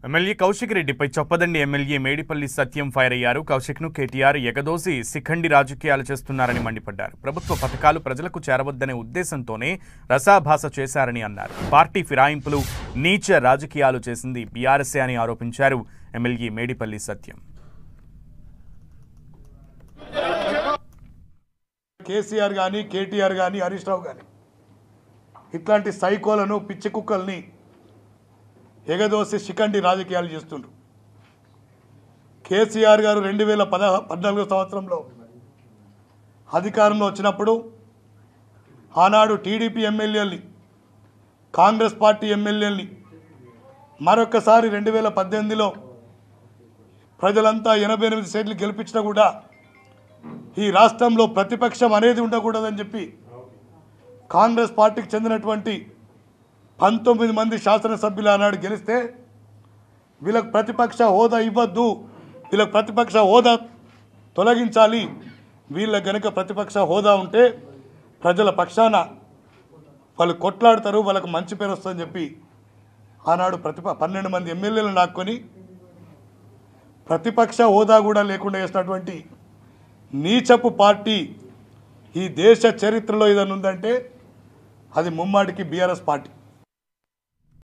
MLA Kaushik రెడ్డిపై Choppadandi MLA Medipalli సత్యం fire అయ్యారు. కౌశిక్ను కేటీఆర్ ఎగదోసి శిఖండి రాజకీయాలు చేస్తున్నారని మండిపడ్డారు. ప్రభుత్వ పథకాలు ప్రజలకు చేరవద్దనే ఉద్దేశంతోనే రసాభాస చేశారని అన్నారు. పార్టీ ఫిరాయింపులు, నీచ రాజకీయాలు చేసింది బీఆర్ఎస్ఏ అని ఆరోపించారు ఎమ్మెల్యే మేడిపల్లి సత్యం. కేసీఆర్ కానీ, కేటీఆర్ కానీ, హరీష్ రావు కానీ ఇట్లాంటి సైకోలను, పిచ్చి కుక్కల్ని ఎగదోసి శిఖండి రాజకీయాలు చేస్తుండ్రు. కేసీఆర్ గారు 2014 సంవత్సరంలో అధికారంలో వచ్చినప్పుడు ఆనాడు టీడీపీ ఎమ్మెల్యేలని, కాంగ్రెస్ పార్టీ ఎమ్మెల్యేలని మరొకసారి 2018లో ప్రజలంతా 88 సీట్లు గెలిపించినా కూడా ఈ రాష్ట్రంలో ప్రతిపక్షం అనేది ఉండకూడదని చెప్పి కాంగ్రెస్ పార్టీకి చెందినటువంటి 19 మంది శాసనసభ్యులు ఆనాడు గెలిస్తే వీళ్ళకు ప్రతిపక్ష హోదా ఇవ్వద్దు, వీళ్ళకి ప్రతిపక్ష హోదా తొలగించాలి, వీళ్ళకి గనక ప్రతిపక్ష హోదా ఉంటే ప్రజల పక్షాన వాళ్ళు కొట్లాడతారు, వాళ్ళకు మంచి పేరు వస్తుందని చెప్పి ఆనాడు 12 మంది ఎమ్మెల్యేలు నాక్కొని ప్రతిపక్ష హోదా కూడా లేకుండా చేసినటువంటి నీచపు పార్టీ ఈ దేశ చరిత్రలో ఏదైనా ఉందంటే అది ముమ్మాటికి బీఆర్ఎస్ పార్టీ.